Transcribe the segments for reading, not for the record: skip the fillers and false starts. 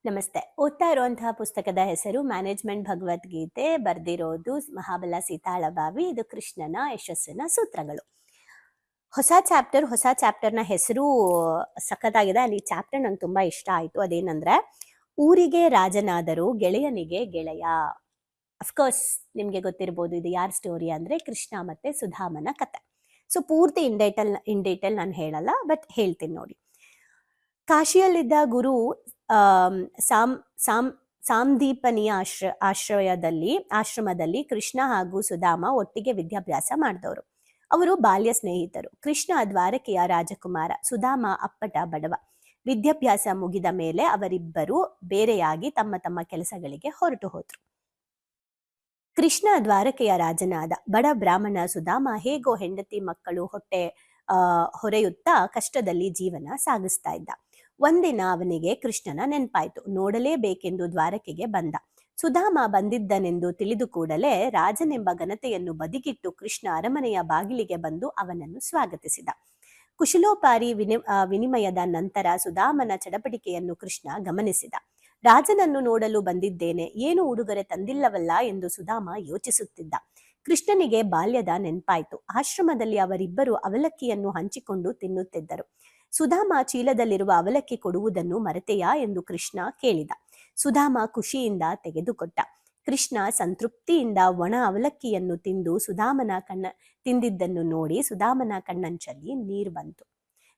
ನಮಸ್ತೆ. ಓದ್ತಾ ಇರುವಂತಹ ಪುಸ್ತಕದ ಹೆಸರು ಮ್ಯಾನೇಜ್ಮೆಂಟ್ ಭಗವದ್ಗೀತೆ. ಬರ್ದಿರೋದು ಮಹಾಬಲ ಸೀತಾಳಭಾವಿ. ಇದು ಕೃಷ್ಣನ ಯಶಸ್ಸಿನ ಸೂತ್ರಗಳು. ಹೊಸ ಚಾಪ್ಟರ್ನ ಹೆಸರು ಸಖತ್ತಾಗಿದೆ. ಅಲ್ಲಿ ಚಾಪ್ಟರ್ ನಂಗೆ ತುಂಬಾ ಇಷ್ಟ ಆಯ್ತು. ಅದೇನಂದ್ರೆ, ಊರಿಗೆ ರಾಜನಾದರೂ ಗೆಳೆಯನಿಗೆ ಗೆಳೆಯ. ಅಫ್ಕೋರ್ಸ್ ನಿಮ್ಗೆ ಗೊತ್ತಿರ್ಬೋದು ಇದು ಯಾರ ಸ್ಟೋರಿ ಅಂದ್ರೆ ಕೃಷ್ಣ ಮತ್ತೆ ಸುಧಾಮನ ಕತೆ. ಸೊ ಪೂರ್ತಿ ಇನ್ ಡೀಟೇಲ್ ನಾನು ಹೇಳಲ್ಲ, ಬಟ್ ಹೇಳ್ತೀನಿ ನೋಡಿ. ಕಾಶಿಯಲ್ಲಿದ್ದ ಗುರು ಸಾಂದೀಪನಿಯ ಆಶ್ರಮದಲ್ಲಿ ಕೃಷ್ಣ ಹಾಗೂ ಸುಧಾಮ ಒಟ್ಟಿಗೆ ವಿದ್ಯಾಭ್ಯಾಸ ಮಾಡಿದವರು. ಅವರು ಬಾಲ್ಯ ಸ್ನೇಹಿತರು. ಕೃಷ್ಣ ದ್ವಾರಕೆಯ ರಾಜಕುಮಾರ, ಸುಧಾಮ ಅಪ್ಪಟ ಬಡವ. ವಿದ್ಯಾಭ್ಯಾಸ ಮುಗಿದ ಮೇಲೆ ಅವರಿಬ್ಬರು ಬೇರೆಯಾಗಿ ತಮ್ಮ ತಮ್ಮ ಕೆಲಸಗಳಿಗೆ ಹೊರಟು ಹೋದ್ರು. ಕೃಷ್ಣ ದ್ವಾರಕೆಯ ರಾಜನಾದ. ಬಡ ಬ್ರಾಹ್ಮಣ ಸುಧಾಮ ಹೇಗೋ ಹೆಂಡತಿ ಮಕ್ಕಳು ಹೊರೆಯುತ್ತಾ ಕಷ್ಟದಲ್ಲಿ ಜೀವನ ಸಾಗಿಸ್ತಾ ಇದ್ದ. ಒಂದಿನ ಅವನಿಗೆ ಕೃಷ್ಣನ ನೆನಪಾಯ್ತು. ನೋಡಲೇಬೇಕೆಂದು ದ್ವಾರಕೆಗೆ ಬಂದ. ಸುಧಾಮ ಬಂದಿದ್ದನೆಂದು ತಿಳಿದು ಕೂಡಲೇ ರಾಜನೆಂಬ ಘನತೆಯನ್ನು ಬದಿಗಿಟ್ಟು ಕೃಷ್ಣ ಅರಮನೆಯ ಬಾಗಿಲಿಗೆ ಬಂದು ಅವನನ್ನು ಸ್ವಾಗತಿಸಿದ. ಕುಶಲೋಪಾರಿ ವಿನಿಮಯದ ನಂತರ ಸುಧಾಮನ ಚಡಪಟಿಕೆಯನ್ನು ಕೃಷ್ಣ ಗಮನಿಸಿದ. ರಾಜನನ್ನು ನೋಡಲು ಬಂದಿದ್ದೇನೆ, ಏನು ಉಡುಗೊರೆ ತಂದಿಲ್ಲವಲ್ಲ ಎಂದು ಸುಧಾಮ ಯೋಚಿಸುತ್ತಿದ್ದ. ಕೃಷ್ಣನಿಗೆ ಬಾಲ್ಯದ ನೆನಪಾಯ್ತು. ಆಶ್ರಮದಲ್ಲಿ ಅವರಿಬ್ಬರು ಅವಲಕ್ಕಿಯನ್ನು ಹಂಚಿಕೊಂಡು ತಿನ್ನುತ್ತಿದ್ದರು. ಸುಧಾಮ ಚೀಲದಲ್ಲಿರುವ ಅವಲಕ್ಕಿ ಕೊಡುವುದನ್ನು ಮರೆತೆಯಾ ಎಂದು ಕೃಷ್ಣ ಕೇಳಿದ. ಸುಧಾಮ ಖುಷಿಯಿಂದ ತೆಗೆದುಕೊಟ್ಟ. ಕೃಷ್ಣ ಸಂತೃಪ್ತಿಯಿಂದ ಒಣ ಅವಲಕ್ಕಿಯನ್ನು ತಿಂದಿದ್ದನ್ನು ನೋಡಿ ಸುಧಾಮನ ಕಣ್ಣಂಚಲ್ಲಿ ನೀರು ಬಂತು.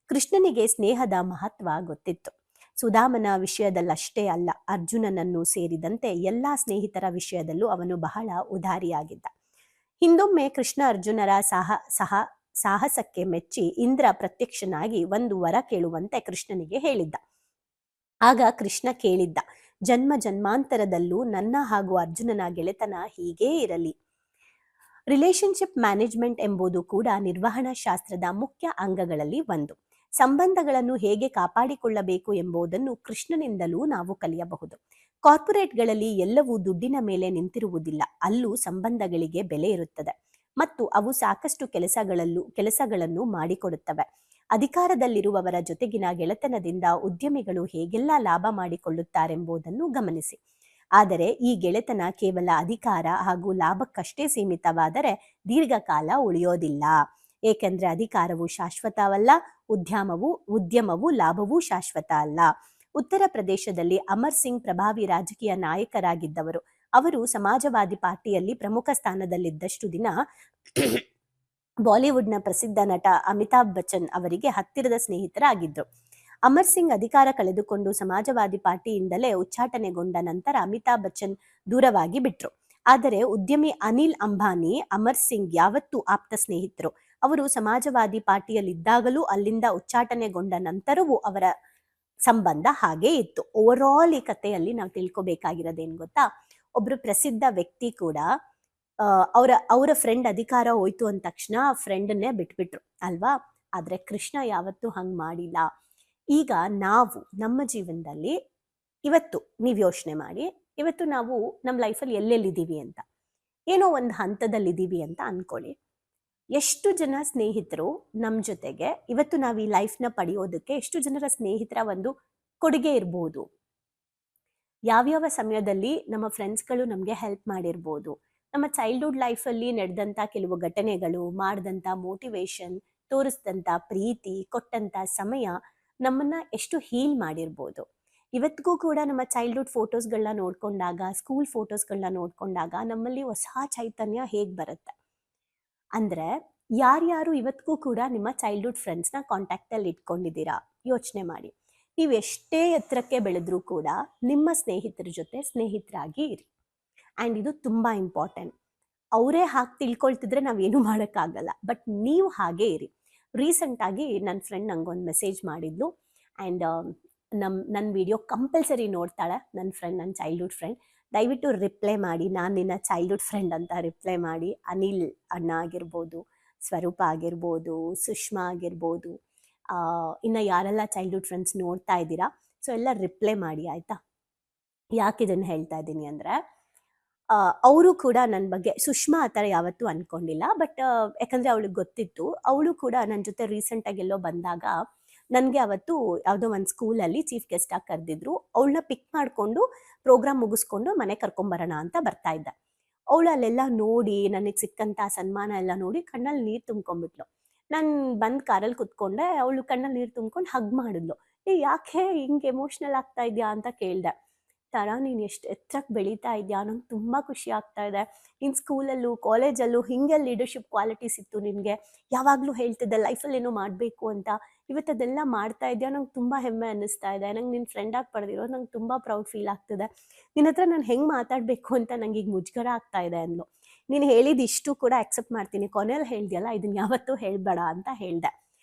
ಕೃಷ್ಣನಿಗೆ ಸ್ನೇಹದ ಮಹತ್ವ ಗೊತ್ತಿತ್ತು. ಸುಧಾಮನ ವಿಷಯದಲ್ಲಷ್ಟೇ ಅಲ್ಲ, ಅರ್ಜುನನನ್ನು ಸೇರಿದಂತೆ ಎಲ್ಲಾ ಸ್ನೇಹಿತರ ವಿಷಯದಲ್ಲೂ ಅವನು ಬಹಳ ಉದಾರಿಯಾಗಿದ್ದ. ಹಿಂದೊಮ್ಮೆ ಕೃಷ್ಣ ಅರ್ಜುನರ ಸಾಹಸಕ್ಕೆ ಮೆಚ್ಚಿ ಇಂದ್ರ ಪ್ರತ್ಯಕ್ಷನಾಗಿ ಒಂದು ವರ ಕೇಳುವಂತೆ ಕೃಷ್ಣನಿಗೆ ಹೇಳಿದ್ದ. ಆಗ ಕೃಷ್ಣ ಕೇಳಿದ್ದ, ಜನ್ಮ ಜನ್ಮಾಂತರದಲ್ಲೂ ನನ್ನ ಹಾಗೂ ಅರ್ಜುನನ ಗೆಳೆತನ ಹೀಗೇ ಇರಲಿ. ರಿಲೇಶನ್ಶಿಪ್ ಮ್ಯಾನೇಜ್ಮೆಂಟ್ ಎಂಬುದು ಕೂಡ ನಿರ್ವಹಣಾ ಶಾಸ್ತ್ರದ ಮುಖ್ಯ ಅಂಗಗಳಲ್ಲಿ ಒಂದು. ಸಂಬಂಧಗಳನ್ನು ಹೇಗೆ ಕಾಪಾಡಿಕೊಳ್ಳಬೇಕು ಎಂಬುದನ್ನು ಕೃಷ್ಣನಿಂದಲೂ ನಾವು ಕಲಿಯಬಹುದು. ಕಾರ್ಪೊರೇಟ್ಗಳಲ್ಲಿ ಎಲ್ಲವೂ ದುಡ್ಡಿನ ಮೇಲೆ ನಿಂತಿರುವುದಿಲ್ಲ. ಅಲ್ಲೂ ಸಂಬಂಧಗಳಿಗೆ ಬೆಲೆ ಇರುತ್ತದೆ ಮತ್ತು ಅವು ಸಾಕಷ್ಟು ಕೆಲಸಗಳನ್ನು ಮಾಡಿಕೊಡುತ್ತವೆ. ಅಧಿಕಾರದಲ್ಲಿರುವವರ ಜೊತೆಗಿನ ಗೆಳೆತನದಿಂದ ಉದ್ಯಮಿಗಳು ಹೇಗೆಲ್ಲ ಲಾಭ ಮಾಡಿಕೊಳ್ಳುತ್ತಾರೆಂಬುದನ್ನು ಗಮನಿಸಿ. ಆದರೆ ಈ ಗೆಳೆತನ ಕೇವಲ ಅಧಿಕಾರ ಹಾಗೂ ಲಾಭಕ್ಕಷ್ಟೇ ಸೀಮಿತವಾದರೆ ದೀರ್ಘಕಾಲ ಉಳಿಯೋದಿಲ್ಲ. ಏಕೆಂದ್ರೆ ಅಧಿಕಾರವು ಶಾಶ್ವತವಲ್ಲ, ಉದ್ಯಮವು ಲಾಭವೂ ಶಾಶ್ವತ ಅಲ್ಲ. ಉತ್ತರ ಪ್ರದೇಶದಲ್ಲಿ ಅಮರ್ ಸಿಂಗ್ ಪ್ರಭಾವಿ ರಾಜಕೀಯ ನಾಯಕರಾಗಿದ್ದವರು. ಅವರು ಸಮಾಜವಾದಿ ಪಾರ್ಟಿಯಲ್ಲಿ ಪ್ರಮುಖ ಸ್ಥಾನದಲ್ಲಿದ್ದಷ್ಟು ದಿನ ಬಾಲಿವುಡ್ನ ಪ್ರಸಿದ್ಧ ನಟ ಅಮಿತಾಬ್ ಬಚ್ಚನ್ ಅವರಿಗೆ ಹತ್ತಿರದ ಸ್ನೇಹಿತರಾಗಿದ್ರು. ಅಮರ್ ಸಿಂಗ್ ಅಧಿಕಾರ ಕಳೆದುಕೊಂಡು ಸಮಾಜವಾದಿ ಪಾರ್ಟಿಯಿಂದಲೇ ಉಚ್ಚಾಟನೆಗೊಂಡ ನಂತರ ಅಮಿತಾಬ್ ಬಚ್ಚನ್ ದೂರವಾಗಿ ಬಿಟ್ರು. ಆದರೆ ಉದ್ಯಮಿ ಅನಿಲ್ ಅಂಬಾನಿ, ಅಮರ್ ಸಿಂಗ್ ಯಾವತ್ತೂ ಆಪ್ತ ಸ್ನೇಹಿತರು. ಅವರು ಸಮಾಜವಾದಿ ಪಾರ್ಟಿಯಲ್ಲಿದ್ದಾಗಲೂ ಅಲ್ಲಿಂದ ಉಚ್ಚಾಟನೆಗೊಂಡ ನಂತರವೂ ಅವರ ಸಂಬಂಧ ಹಾಗೇ ಇತ್ತು. ಓವರ್ ಆಲ್ ಈ ಕಥೆಯಲ್ಲಿ ನಾವು ತಿಳ್ಕೊಬೇಕಾಗಿರೋದೇನು ಗೊತ್ತಾ, ಒಬ್ರು ಪ್ರಸಿದ್ಧ ವ್ಯಕ್ತಿ ಕೂಡ ಅವರ ಫ್ರೆಂಡ್ ಅಧಿಕಾರ ಹೋಯ್ತು ಅಂದ ತಕ್ಷಣ ಆ ಫ್ರೆಂಡನ್ನೇ ಬಿಟ್ಬಿಟ್ರು ಅಲ್ವಾ. ಆದ್ರೆ ಕೃಷ್ಣ ಯಾವತ್ತೂ ಹಂಗ್ ಮಾಡಿಲ್ಲ. ಈಗ ನಾವು ನಮ್ಮ ಜೀವನದಲ್ಲಿ ಇವತ್ತು ನೀವು ಯೋಚನೆ ಮಾಡಿ, ಇವತ್ತು ನಾವು ನಮ್ಮ ಲೈಫಲ್ಲಿ ಎಲ್ಲೆಲ್ಲಿದ್ದೀವಿ ಅಂತ, ಏನೋ ಒಂದು ಹಂತದಲ್ಲಿದ್ದೀವಿ ಅಂತ ಅನ್ಕೊಳ್ಳಿ. ಎಷ್ಟು ಜನ ಸ್ನೇಹಿತರು ನಮ್ಮ ಜೊತೆಗೆ ಇವತ್ತು ನಾವು ಈ ಲೈಫ್ನ ಪಡೆಯೋದಕ್ಕೆ ಎಷ್ಟು ಜನರ ಸ್ನೇಹಿತರ ಒಂದು ಕೊಡುಗೆ ಇರ್ಬೋದು. ಯಾವ್ಯಾವ ಸಮಯದಲ್ಲಿ ನಮ್ಮ ಫ್ರೆಂಡ್ಸ್ಗಳು ನಮಗೆ ಹೆಲ್ಪ್ ಮಾಡಿರ್ಬೋದು. ನಮ್ಮ ಚೈಲ್ಡ್ಹುಡ್ ಲೈಫಲ್ಲಿ ನಡೆದಂಥ ಕೆಲವು ಘಟನೆಗಳು, ಮಾಡಿದಂಥ ಮೋಟಿವೇಶನ್, ತೋರಿಸಿದಂಥ ಪ್ರೀತಿ, ಕೊಟ್ಟಂಥ ಸಮಯ ನಮ್ಮನ್ನ ಎಷ್ಟು ಹೀಲ್ ಮಾಡಿರ್ಬೋದು. ಇವತ್ತಿಗೂ ಕೂಡ ನಮ್ಮ ಚೈಲ್ಡ್ಹುಡ್ ಫೋಟೋಸ್ಗಳನ್ನ ನೋಡ್ಕೊಂಡಾಗ, ಸ್ಕೂಲ್ ಫೋಟೋಸ್ಗಳನ್ನ ನೋಡ್ಕೊಂಡಾಗ ನಮ್ಮಲ್ಲಿ ಹೊಸ ಚೈತನ್ಯ ಹೇಗೆ ಬರುತ್ತೆ ಅಂದ್ರೆ, ಯಾರ್ಯಾರು ಇವತ್ತಿಗೂ ಕೂಡ ನಿಮ್ಮ ಚೈಲ್ಡ್ಹುಡ್ ಫ್ರೆಂಡ್ಸ್ನ ಕಾಂಟ್ಯಾಕ್ಟಲ್ಲಿ ಇಟ್ಕೊಂಡಿದ್ದೀರಾ ಯೋಚನೆ ಮಾಡಿ. ನೀವು ಎಷ್ಟೇ ಎತ್ತರಕ್ಕೆ ಬೆಳೆದ್ರೂ ಕೂಡ ನಿಮ್ಮ ಸ್ನೇಹಿತರ ಜೊತೆ ಸ್ನೇಹಿತರಾಗಿ ಇರಿ. ಆ್ಯಂಡ್ ಇದು ತುಂಬ ಇಂಪಾರ್ಟೆಂಟ್. ಅವರೇ ಹಾಗೆ ತಿಳ್ಕೊಳ್ತಿದ್ರೆ ನಾವೇನು ಮಾಡೋಕ್ಕಾಗಲ್ಲ, ಬಟ್ ನೀವು ಹಾಗೇ ಇರಿ. ರೀಸೆಂಟಾಗಿ ನನ್ನ ಫ್ರೆಂಡ್ ನಂಗೊಂದು ಮೆಸೇಜ್ ಮಾಡಿದ್ಲು. ಆ್ಯಂಡ್ ನನ್ನ ವಿಡಿಯೋ ಕಂಪಲ್ಸರಿ ನೋಡ್ತಾಳೆ ನನ್ನ ಫ್ರೆಂಡ್, ನನ್ನ ಚೈಲ್ಡ್ಹುಡ್ ಫ್ರೆಂಡ್. ದಯವಿಟ್ಟು ರಿಪ್ಲೈ ಮಾಡಿ, ನಾನು ನಿನ್ನ ಚೈಲ್ಡ್ಹುಡ್ ಫ್ರೆಂಡ್ ಅಂತ ರಿಪ್ಲೈ ಮಾಡಿ. ಅನಿಲ್ ಅಣ್ಣ ಆಗಿರ್ಬೋದು, ಸ್ವರೂಪ ಆಗಿರ್ಬೋದು, ಸುಷ್ಮಾ ಆಗಿರ್ಬೋದು, ಇನ್ನು ಯಾರೆಲ್ಲ ಚೈಲ್ಡ್ಹುಡ್ ಫ್ರೆಂಡ್ಸ್ ನೋಡ್ತಾ ಇದ್ದೀರಾ, ಸೊ ಎಲ್ಲ ರಿಪ್ಲೈ ಮಾಡಿ ಆಯಿತಾ. ಯಾಕೆ ಇದನ್ನು ಹೇಳ್ತಾ ಇದ್ದೀನಿ ಅಂದರೆ, ಅವರು ಕೂಡ ನನ್ನ ಬಗ್ಗೆ, ಸುಷ್ಮಾ ಆ ಥರ ಯಾವತ್ತೂ ಅಂದ್ಕೊಂಡಿಲ್ಲ, ಬಟ್ ಯಾಕಂದರೆ ಅವಳಿಗೆ ಗೊತ್ತಿತ್ತು. ಅವಳು ಕೂಡ ನನ್ನ ಜೊತೆ ರೀಸೆಂಟಾಗಿ ಎಲ್ಲೋ ಬಂದಾಗ ನನಗೆ ಅವತ್ತು ಯಾವುದೋ ಒಂದು ಸ್ಕೂಲಲ್ಲಿ ಚೀಫ್ ಗೆಸ್ಟ್ ಆಗಿ ಕರೆದಿದ್ರು. ಅವಳನ್ನ ಪಿಕ್ ಮಾಡಿಕೊಂಡು ಪ್ರೋಗ್ರಾಮ್ ಮುಗಿಸ್ಕೊಂಡು ಮನೆ ಕರ್ಕೊಂಬರೋಣ ಅಂತ ಬರ್ತಾ ಇದ್ದೆ. ಅವಳು ಅಲ್ಲೆಲ್ಲ ನೋಡಿ, ನನಗೆ ಸಿಕ್ಕಂಥ ಸನ್ಮಾನ ಎಲ್ಲ ನೋಡಿ ಕಣ್ಣಲ್ಲಿ ನೀರು ತುಂಬ್ಕೊಂಡ್ಬಿಟ್ಲು. ನಾನು ಬಂದು ಕಾರಲ್ಲಿ ಕುತ್ಕೊಂಡೆ, ಅವಳು ಕಣ್ಣಲ್ಲಿ ನೀರು ತುಂಬ್ಕೊಂಡು ಹಗ್ ಮಾಡಿದ್ಲು. ಯಾಕೆ ಹಿಂಗೆ ಎಮೋಷ್ನಲ್ ಆಗ್ತಾ ಇದೆಯಾ ಅಂತ ಕೇಳಿದೆ. ತಾರಾ, ನೀನು ಎಷ್ಟು ಎತ್ತರಕ್ಕೆ ಬೆಳೀತಾ ಇದೆಯಾ, ನಂಗೆ ತುಂಬ ಖುಷಿ ಆಗ್ತಾ ಇದೆ. ನೀನು ಸ್ಕೂಲಲ್ಲೂ ಕಾಲೇಜಲ್ಲೂ ಹಿಂಗೆ ಲೀಡರ್ಶಿಪ್ ಕ್ವಾಲಿಟೀಸ್ ಇತ್ತು ನಿನಗೆ, ಯಾವಾಗಲೂ ಹೇಳ್ತಿದ್ದೆ ಲೈಫಲ್ಲಿ ಏನೋ ಮಾಡಬೇಕು ಅಂತ. ಇವತ್ತು ಅದೆಲ್ಲ ಮಾಡ್ತಾ ಇದೆಯಾ, ನಂಗೆ ತುಂಬ ಹೆಮ್ಮೆ ಅನ್ನಿಸ್ತಾ ಇದೆ. ನಂಗೆ ನಿನ್ನ ಫ್ರೆಂಡಾಗಿ ಪಡೆದಿರೋದು ನಂಗೆ ತುಂಬ ಪ್ರೌಡ್ ಫೀಲ್ ಆಗ್ತಿದೆ. ನಿನ್ನ ಹತ್ರ ನಾನು ಹೆಂಗೆ ಮಾತಾಡಬೇಕು ಅಂತ ನಂಗೆ ಈಗ ಮುಜುಗರ ಆಗ್ತಾ ಇದೆ ಅಂದ್ಲು. ನೀನು ಹೇಳಿದ ಇಷ್ಟು ಕೂಡ ಅಕ್ಸೆಪ್ಟ್ ಮಾಡ್ತೀನಿ, ಕೊನೆಯಲ್ಲಿ ಹೇಳ್ದಿಯಲ್ಲ ಇದನ್ನು ಯಾವತ್ತೂ ಹೇಳಬೇಡ ಅಂತ ಹೇಳಿದೆ.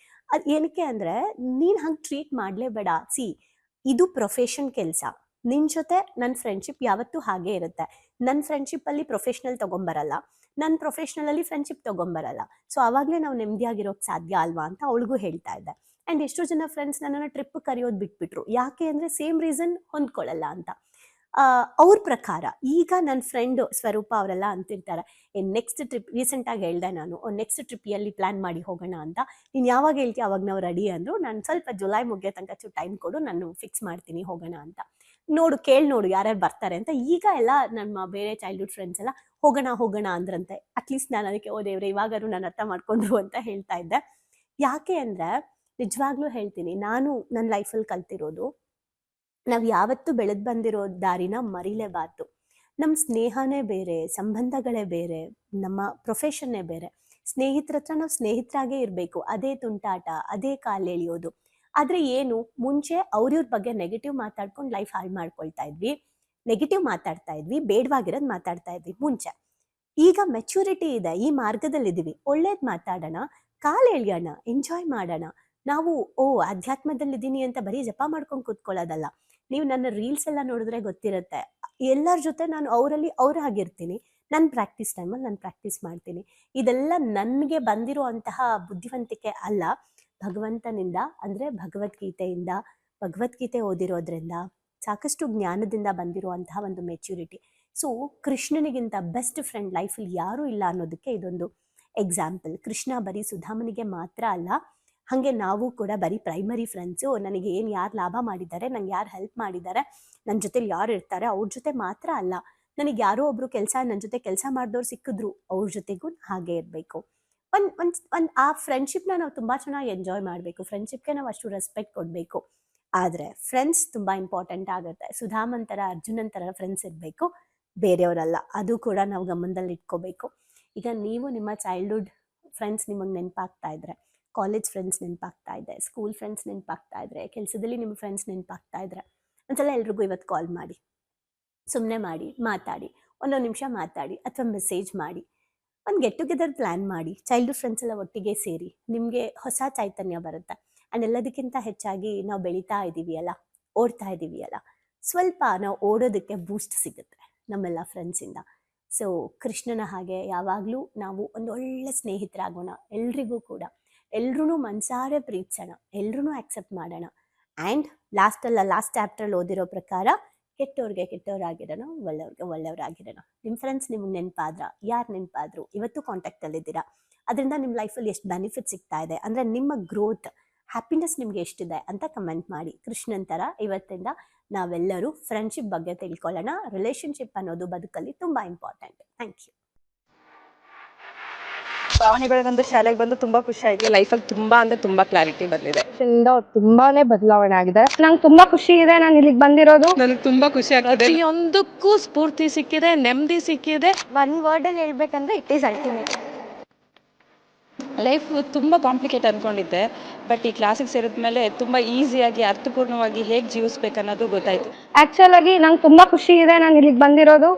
ಅದು ಏನಕ್ಕೆ ಅಂದರೆ, ನೀನು ಹಂಗೆ ಟ್ರೀಟ್ ಮಾಡಲೇಬೇಡ. ಇದು ಪ್ರೊಫೆಷನ್ ಕೆಲಸ. ನಿನ್ನ ಜೊತೆ ನನ್ನ ಫ್ರೆಂಡ್ಶಿಪ್ ಯಾವತ್ತೂ ಹಾಗೇ ಇರುತ್ತೆ. ನನ್ನ ಫ್ರೆಂಡ್ಶಿಪ್ಪಲ್ಲಿ ಪ್ರೊಫೆಷ್ನಲ್ ತೊಗೊಂಬರಲ್ಲ, ನನ್ನ ಪ್ರೊಫೆಷ್ನಲಲ್ಲಿ ಫ್ರೆಂಡ್ಶಿಪ್ ತೊಗೊಂಬರಲ್ಲ. ಸೊ ಆವಾಗಲೇ ನಾವು ನೆಮ್ಮದಿಯಾಗಿರೋಕ್ಕೆ ಸಾಧ್ಯ ಅಲ್ವಾ ಅಂತ ಅವಳಿಗೂ ಹೇಳ್ತಾ ಇದ್ದೆ. ಆ್ಯಂಡ್ ಎಷ್ಟೋ ಜನ ಫ್ರೆಂಡ್ಸ್ ನನ್ನನ್ನು ಟ್ರಿಪ್ ಕರೆಯೋದು ಬಿಟ್ಬಿಟ್ರು. ಯಾಕೆ ಅಂದರೆ ಸೇಮ್ ರೀಸನ್ ಹೊಂದ್ಕೊಳ್ಳಲ್ಲ ಅಂತ. ಅವ್ರ ಪ್ರಕಾರ ಈಗ ನನ್ನ ಫ್ರೆಂಡು ಸ್ವರೂಪ ಅವರೆಲ್ಲ ಅಂತಿರ್ತಾರೆ, ನೆಕ್ಸ್ಟ್ ಟ್ರಿಪ್ ರೀಸೆಂಟಾಗಿ ಹೇಳ್ದೆ ನಾನು, ನೆಕ್ಸ್ಟ್ ಟ್ರಿಪ್ ಎಲ್ಲಿ ಪ್ಲ್ಯಾನ್ ಮಾಡಿ ಹೋಗೋಣ ಅಂತ. ನೀನು ಯಾವಾಗ ಹೇಳ್ತೀಯ ಅವಾಗ ನಾವು ರೆಡಿ ಅಂದರು. ನಾನು ಸ್ವಲ್ಪ ಜುಲೈ ಮುಗಿಯೋ ತನಕ ಟೈಮ್ ಕೊಡು, ನಾನು ಫಿಕ್ಸ್ ಮಾಡ್ತೀನಿ ಹೋಗೋಣ ಅಂತ. ಕೇಳಿ ನೋಡು ಯಾರ್ಯಾರು ಬರ್ತಾರೆ ಅಂತ. ಈಗ ಎಲ್ಲ ನಮ್ಮ ಬೇರೆ ಚೈಲ್ಡ್ಹುಡ್ ಫ್ರೆಂಡ್ಸ್ ಎಲ್ಲ ಹೋಗೋಣ ಅಂದ್ರಂತೆ. ಅಟ್ಲೀಸ್ಟ್ ನಾನು ಅದಕ್ಕೆ ದೇವ್ರೆ ಇವಾಗಾದ್ರು ನಾನು ಅರ್ಥ ಮಾಡ್ಕೊಂಡ್ರು ಅಂತ ಹೇಳ್ತಾ ಇದ್ದೆ. ಯಾಕೆ ಅಂದರೆ ನಿಜವಾಗ್ಲೂ ಹೇಳ್ತೀನಿ, ನಾನು ನನ್ನ ಲೈಫಲ್ಲಿ ಕಲ್ತಿರೋದು, ನಾವು ಯಾವತ್ತೂ ಬೆಳೆದು ಬಂದಿರೋ ದಾರಿನ ಮರಿಲೇಬಾರ್ದು. ನಮ್ಮ ಸ್ನೇಹನೇ ಬೇರೆ, ಸಂಬಂಧಗಳೇ ಬೇರೆ, ನಮ್ಮ ಪ್ರೊಫೆಷನ್ನೇ ಬೇರೆ. ಸ್ನೇಹಿತರ ಹತ್ರ ನಾವು ಸ್ನೇಹಿತರಾಗೇ ಇರಬೇಕು, ಅದೇ ತುಂಟಾಟ, ಅದೇ ಕಾಲೆಳೆಯೋದು. ಆದರೆ ಏನು, ಮುಂಚೆ ಅವ್ರಿವ್ರ ಬಗ್ಗೆ ನೆಗೆಟಿವ್ ಮಾತಾಡ್ಕೊಂಡು ಲೈಫ್ ಹಾಳು ಮಾಡ್ಕೊಳ್ತಾ ಇದ್ವಿ, ನೆಗೆಟಿವ್ ಮಾತಾಡ್ತಾ ಇದ್ವಿ, ಬೇಡವಾಗಿರೋದು ಮಾತಾಡ್ತಾ ಇದ್ವಿ ಮುಂಚೆ. ಈಗ ಮೆಚುರಿಟಿ ಇದೆ, ಈ ಮಾರ್ಗದಲ್ಲಿದ್ದೀವಿ, ಒಳ್ಳೇದು ಮಾತಾಡೋಣ, ಕಾಲೆಳೆಯೋಣ, ಎಂಜಾಯ್ ಮಾಡೋಣ. ನಾವು ಅಧ್ಯಾತ್ಮದಲ್ಲಿದ್ದೀನಿ ಅಂತ ಬರೀ ಜಪ ಮಾಡ್ಕೊಂಡು ಕೂತ್ಕೊಳ್ಳೋದಲ್ಲ. ನೀವು ನನ್ನ ರೀಲ್ಸ್ ಎಲ್ಲ ನೋಡಿದ್ರೆ ಗೊತ್ತಿರುತ್ತೆ, ಎಲ್ಲರ ಜೊತೆ ನಾನು ಅವರಲ್ಲಿ ಅವರಾಗಿರ್ತೀನಿ. ನನ್ನ ಪ್ರಾಕ್ಟೀಸ್ ಟೈಮಲ್ಲಿ ನಾನು ಪ್ರಾಕ್ಟೀಸ್ ಮಾಡ್ತೀನಿ. ಇದೆಲ್ಲ ನನಗೆ ಬಂದಿರೋ ಅಂತಹ ಬುದ್ಧಿವಂತಿಕೆ ಅಲ್ಲ, ಭಗವಂತನಿಂದ, ಅಂದರೆ ಭಗವದ್ಗೀತೆ ಓದಿರೋದ್ರಿಂದ, ಸಾಕಷ್ಟು ಜ್ಞಾನದಿಂದ ಬಂದಿರುವಂತಹ ಒಂದು ಮೆಚ್ಯೂರಿಟಿ. ಸೊ ಕೃಷ್ಣನಿಗಿಂತ ಬೆಸ್ಟ್ ಫ್ರೆಂಡ್ ಲೈಫಲ್ಲಿ ಯಾರೂ ಇಲ್ಲ ಅನ್ನೋದಕ್ಕೆ ಇದೊಂದು ಎಕ್ಸಾಂಪಲ್. ಕೃಷ್ಣ ಬರೀ ಸುಧಾಮನಿಗೆ ಮಾತ್ರ ಅಲ್ಲ, ಹಾಗೆ ನಾವು ಕೂಡ ಬರೀ ಪ್ರೈಮರಿ ಫ್ರೆಂಡ್ಸು. ನನಗೆ ಯಾರು ಲಾಭ ಮಾಡಿದ್ದಾರೆ, ನಂಗೆ ಯಾರು ಹೆಲ್ಪ್ ಮಾಡಿದ್ದಾರೆ, ನನ್ನ ಜೊತೆಲಿ ಯಾರು ಇರ್ತಾರೆ ಅವ್ರ ಜೊತೆ ಮಾತ್ರ ಅಲ್ಲ, ನನಗೆ ಯಾರೋ ಒಬ್ಬರು ನನ್ನ ಜೊತೆ ಕೆಲಸ ಮಾಡಿದವ್ರು ಸಿಕ್ಕಿದ್ರು ಅವ್ರ ಜೊತೆಗೂ ಹಾಗೆ ಇರಬೇಕು. ಒಂದು ಆ ಫ್ರೆಂಡ್ಶಿಪ್ನ ನಾವು ತುಂಬ ಚೆನ್ನಾಗಿ ಎಂಜಾಯ್ ಮಾಡಬೇಕು. ಫ್ರೆಂಡ್ಶಿಪ್ಗೆ ನಾವು ಅಷ್ಟು ರೆಸ್ಪೆಕ್ಟ್ ಕೊಡಬೇಕು. ಆದರೆ ಫ್ರೆಂಡ್ಸ್ ತುಂಬ ಇಂಪಾರ್ಟೆಂಟ್ ಆಗುತ್ತೆ. ಸುಧಾಮನ್ ಥರ, ಅರ್ಜುನನ್ ಥರ ಫ್ರೆಂಡ್ಸ್ ಇರಬೇಕು, ಬೇರೆಯವರಲ್ಲ. ಅದು ಕೂಡ ನಾವು ಗಮನದಲ್ಲಿ ಇಟ್ಕೋಬೇಕು. ಈಗ ನೀವು ನಿಮ್ಮ ಚೈಲ್ಡ್ಹುಡ್ ಫ್ರೆಂಡ್ಸ್ ನಿಮಗೆ ನೆನಪಾಗ್ತಾ ಇದ್ರೆ, ಕಾಲೇಜ್ ಫ್ರೆಂಡ್ಸ್ ನೆನಪಾಗ್ತಾ ಇದೆ, ಸ್ಕೂಲ್ ಫ್ರೆಂಡ್ಸ್ ನೆನಪಾಗ್ತಾ ಇದ್ರೆ, ಕೆಲಸದಲ್ಲಿ ನಿಮ್ಮ ಫ್ರೆಂಡ್ಸ್ ನೆನಪಾಗ್ತಾ ಇದ್ರೆ, ಒಂದ್ಸಲ ಎಲ್ರಿಗೂ ಇವತ್ತು ಕಾಲ್ ಮಾಡಿ, ಸುಮ್ಮನೆ ಮಾತಾಡಿ, ಒಂದೊಂದು ನಿಮಿಷ ಮಾತಾಡಿ, ಅಥವಾ ಮೆಸೇಜ್ ಮಾಡಿ, ಒಂದು ಗೆಟ್ ಟುಗೆದರ್ ಪ್ಲ್ಯಾನ್ ಮಾಡಿ. ಚೈಲ್ಡ್ಹುಡ್ ಫ್ರೆಂಡ್ಸ್ ಎಲ್ಲ ಒಟ್ಟಿಗೆ ಸೇರಿ ನಿಮಗೆ ಹೊಸ ಚೈತನ್ಯ ಬರುತ್ತೆ. ಆ್ಯಂಡ್ ಎಲ್ಲದಕ್ಕಿಂತ ಹೆಚ್ಚಾಗಿ ನಾವು ಬೆಳೀತಾ ಇದ್ದೀವಿಯಲ್ಲ, ಓಡ್ತಾ ಇದ್ದೀವಿಯಲ್ಲ, ಸ್ವಲ್ಪ ನಾವು ಓಡೋದಕ್ಕೆ ಬೂಸ್ಟ್ ಸಿಗುತ್ತೆ ನಮ್ಮೆಲ್ಲ ಫ್ರೆಂಡ್ಸಿಂದ. ಸೊ ಕೃಷ್ಣನ ಹಾಗೆ ಯಾವಾಗಲೂ ನಾವು ಒಂದೊಳ್ಳೆ ಸ್ನೇಹಿತರಾಗೋಣ. ಎಲ್ರಿಗೂ ಕೂಡ ಎಲ್ರೂ ಮನಸಾರೆ ಪ್ರೀತಿಸೋಣ, ಎಲ್ರೂ ಆಕ್ಸೆಪ್ಟ್ ಮಾಡೋಣ. ಆ್ಯಂಡ್ ಲಾಸ್ಟ್ ಚಾಪ್ಟ್ರಲ್ಲಿ ಓದಿರೋ ಪ್ರಕಾರ, ಕೆಟ್ಟವ್ರಿಗೆ ಕೆಟ್ಟವರಾಗಿರೋಣ, ಒಳ್ಳೆಯವ್ರಿಗೆ ಒಳ್ಳೆಯವರಾಗಿರೋಣ. ನಿಮ್ಮ ಫ್ರೆಂಡ್ಸ್ ನಿಮ್ಗೆ ನೆನಪಾದ್ರ, ಯಾರು ನೆನಪಾದ್ರು, ಇವತ್ತು ಕಾಂಟ್ಯಾಕ್ಟಲ್ಲಿದ್ದೀರಾ, ಅದರಿಂದ ನಿಮ್ಮ ಲೈಫಲ್ಲಿ ಎಷ್ಟು ಬೆನಿಫಿಟ್ ಸಿಗ್ತಾ ಇದೆ, ಅಂದರೆ ನಿಮ್ಮ ಗ್ರೋತ್, ಹ್ಯಾಪಿನೆಸ್ ನಿಮಗೆ ಎಷ್ಟಿದೆ ಅಂತ ಕಮೆಂಟ್ ಮಾಡಿ. ಕೃಷ್ಣನ್ ಥರ ಇವತ್ತಿಂದ ನಾವೆಲ್ಲರೂ ಫ್ರೆಂಡ್ಶಿಪ್ ಬಗ್ಗೆ ತಿಳ್ಕೊಳ್ಳೋಣ. ರಿಲೇಷನ್ಶಿಪ್ ಅನ್ನೋದು ಬದುಕಲ್ಲಿ ತುಂಬ ಇಂಪಾರ್ಟೆಂಟ್. Thank you. ಭಾವನೆಗಳಿಗಂದ್ರೆ ಶಾಲೆಗೆ ಬಂದು ತುಂಬಾ ಖುಷಿ ಆಯ್ತು. ಲೈಫಲ್ಲಿ ತುಂಬಾ ಅಂದ್ರೆ ತುಂಬಾ ಕ್ಲಾರಿಟಿ ಬಂದಿದೆ. ತುಂಬಾನೇ ಬದಲಾವಣೆ ಆಗಿದೆ. ನಂಗೆ ತುಂಬಾ ಖುಷಿ ಇದೆ ನಾನು ಇಲ್ಲಿಗೆ ಬಂದಿರೋದು. ನನಗೆ ತುಂಬಾ ಖುಷಿ ಆಗ್ತದೆ. ಪ್ರತಿಯೊಂದಕ್ಕೂ ಸ್ಫೂರ್ತಿ ಸಿಕ್ಕಿದೆ, ನೆಮ್ಮದಿ ಸಿಕ್ಕಿದೆ. ಒನ್ ವರ್ಡ್ ಅಲ್ಲಿ ಹೇಳ್ಬೇಕಂದ್ರೆ ಇಟ್ ಈಸ್ ಅಲ್ಟಿಮೇಟ್. ಲೈಫ್ ತುಂಬ ಕಾಂಪ್ಲಿಕೇಟ್ ಅಂದ್ಕೊಂಡಿದ್ದೆ, ಬಟ್ ಈ ಕ್ಲಾಸಿಗೆ ಸೇರಿದ್ಮೇಲೆ ತುಂಬ ಈಸಿಯಾಗಿ ಅರ್ಥಪೂರ್ಣವಾಗಿ ಹೇಗೆ ಜೀವಿಸ್ಬೇಕು ಅನ್ನೋದು ಗೊತ್ತಾಯ್ತು. ಆಕ್ಚುಲ್ ಆಗಿ ನಂಗೆ ತುಂಬಾ ಖುಷಿ ಇದೆ ನಾನು ಇಲ್ಲಿಗೆ ಬಂದಿರೋದು.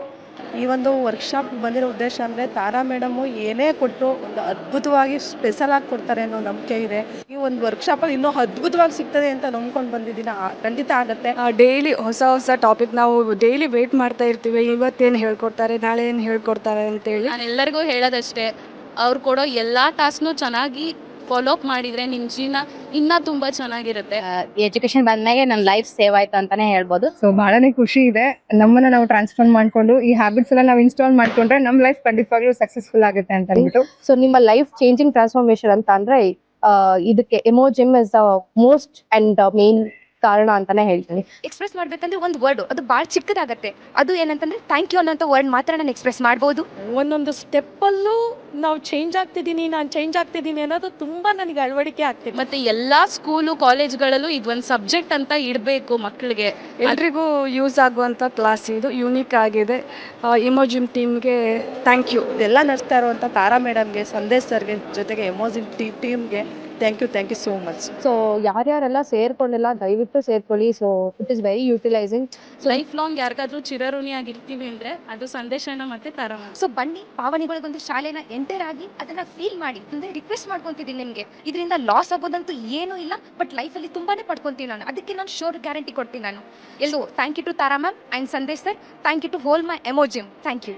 ಈ ಒಂದು ವರ್ಕ್ಶಾಪ್ ಬಂದಿರೋ ಉದ್ದೇಶ ಅಂದರೆ ತಾರಾ ಮೇಡಮು ಏನೇ ಕೊಟ್ಟರು ಒಂದು ಅದ್ಭುತವಾಗಿ ಸ್ಪೆಷಲ್ ಆಗಿ ಕೊಡ್ತಾರೆ ಅನ್ನೋ ನಂಬಿಕೆ ಇದೆ. ಈ ಒಂದು ವರ್ಕ್ಶಾಪಲ್ಲಿ ಇನ್ನೂ ಅದ್ಭುತವಾಗಿ ಸಿಗ್ತದೆ ಅಂತ ನಂಬ್ಕೊಂಡು ಬಂದಿದ್ದೀನಿ. ಖಂಡಿತ ಆಗುತ್ತೆ. ಡೈಲಿ ಹೊಸ ಟಾಪಿಕ್ ನಾವು ಡೈಲಿ ವೇಟ್ ಮಾಡ್ತಾ ಇರ್ತೀವಿ, ಇವತ್ತೇನು ಹೇಳ್ಕೊಡ್ತಾರೆ, ನಾಳೆ ಏನು ಹೇಳ್ಕೊಡ್ತಾರೆ ಅಂತೇಳಿ. ನಾನು ಎಲ್ಲರಿಗೂ ಹೇಳೋದಷ್ಟೇ, ಅವ್ರು ಕೊಡೋ ಎಲ್ಲ ಟಾಸ್ಕ್ನು ಚೆನ್ನಾಗಿ ಫಾಲೋ ಅಪ್ ಮಾಡಿದರೆ ನಿಮ್ಮ ಜೀವನ ಇನ್ನೂ ತುಂಬ ಚೆನ್ನಾಗಿರುತ್ತೆ. ಎಜುಕೇಶನ್ ಬಂದ್ಮೇಲೆ ನನ್ನ ಲೈಫ್ ಸೇವ್ ಆಯ್ತು ಅಂತಾನೆ ಹೇಳ್ಬೋದು. ಸೊ ಬಹಳನೇ ಖುಷಿ ಇದೆ. ನಮ್ಮನ್ನ ನಾವು ಟ್ರಾನ್ಸ್ಫಾರ್ಮ್ ಮಾಡ್ಕೊಂಡು ಈ ಹ್ಯಾಬಿಟ್ಸ್ ಎಲ್ಲ ನಾವು ಇನ್ಸ್ಟಾಲ್ ಮಾಡ್ಕೊಂಡ್ರೆ ನಮ್ಮ ಲೈಫ್ ಖಂಡಿತವಾಗ್ಲೂ ಸಕ್ಸಸ್ಫುಲ್ ಆಗುತ್ತೆ ಅಂತ ಹೇಳ್ಬಿಟ್ಟು. ಸೊ ನಿಮ್ಮ ಲೈಫ್ ಚೇಂಜಿಂಗ್ ಟ್ರಾನ್ಸ್ಫಾರ್ಮೇಶನ್ ಅಂತ ಅಂದ್ರೆ ಇದಕ್ಕೆ Emojim is the most and main ಕಾರಣ ಅಂತಾನೆ ಹೇಳ್ತೀನಿ. ಎಕ್ಸ್ಪ್ರೆಸ್ ಮಾಡ್ಬೇಕಂದ್ರೆ ಒಂದು ವರ್ಡ್ ಅದು ಭಾಳ ಚಿಕ್ಕದಾಗತ್ತೆ. ಅದು ಏನಂತಂದ್ರೆ ಥ್ಯಾಂಕ್ ಯು ಅನ್ನೋಂಥ ವರ್ಡ್ ಮಾತ್ರ ನಾನು ಎಕ್ಸ್ಪ್ರೆಸ್ ಮಾಡ್ಬೋದು. ಒಂದೊಂದು ಸ್ಟೆಪ್ಪಲ್ಲೂ ನಾವು ಚೇಂಜ್ ಆಗ್ತಿದ್ದೀನಿ, ನಾನು ಚೇಂಜ್ ಆಗ್ತಿದ್ದೀನಿ ಅನ್ನೋದು ತುಂಬ ನನಗೆ ಅಳವಡಿಕೆ ಆಗ್ತಿದೆ. ಮತ್ತೆ ಎಲ್ಲಾ ಸ್ಕೂಲು ಕಾಲೇಜ್ಗಳಲ್ಲೂ ಇದೊಂದು ಸಬ್ಜೆಕ್ಟ್ ಅಂತ ಇಡಬೇಕು ಮಕ್ಕಳಿಗೆ. ಎಲ್ರಿಗೂ ಯೂಸ್ ಆಗುವಂಥ ಕ್ಲಾಸ್ ಇದು, ಯೂನಿಕ್ ಆಗಿದೆ. ಇಮೋಜಿಮ್ ಟೀಮ್ಗೆ ಥ್ಯಾಂಕ್ ಯು. ಇದೆಲ್ಲ ನಡೆಸ್ತಾ ಇರುವಂಥ ತಾರಾ ಮೇಡಮ್ಗೆ, ಸಂದೇಶ್ ಸರ್ಗೆ, ಜೊತೆಗೆ ಎಮೋಜಿಮ್ ಟೀಮ್ಗೆ thank you so much. So ಯಾರ್ಯಾರೆಲ್ಲ ಸೇರ್ಕೊಂಡಿಲ್ಲ ದಯವಿಟ್ಟು ಸೇರ್ಕೊಳ್ಳಿ. So it is very utilizing. Lifelong ಯಾರಿಗಾದ್ರೂ ಚಿರಋಣಿಯಾಗಿರ್ತೀವಿ ಅಂದ್ರೆ ಅದು ಸಂದೇಶನ ಮತ್ತೆ ತಾರಾ. ಸೊ ಬನ್ನಿ ಪಾವನಿಗಳಿಗೊಂದು ಶಾಲೆನ ಎಂಟರ್ ಆಗಿ ಅದನ್ನ ಫೀಲ್ ಮಾಡಿ. ಅಂದ್ರೆ ರಿಕ್ವೆಸ್ಟ್ ಮಾಡ್ಕೊಂತಿದ್ದೀನಿ ನಿಮಗೆ, ಇದರಿಂದ ಲಾಸ್ ಆಗೋದಂತೂ ಏನೂ ಇಲ್ಲ, ಬಟ್ ಲೈಫಲ್ಲಿ ತುಂಬಾನೇ ಪಡ್ಕೊಂತೀನಿ ನಾನು. ಅದಕ್ಕೆ ನಾನು ಶೋರ್ ಗ್ಯಾರಂಟಿ ಕೊಡ್ತೀನಿ ನಾನು. ಎಲ್ಲೋ thank you to Tara ma'am and Sandesh sir. Thank you to whole my Emojim. Thank you.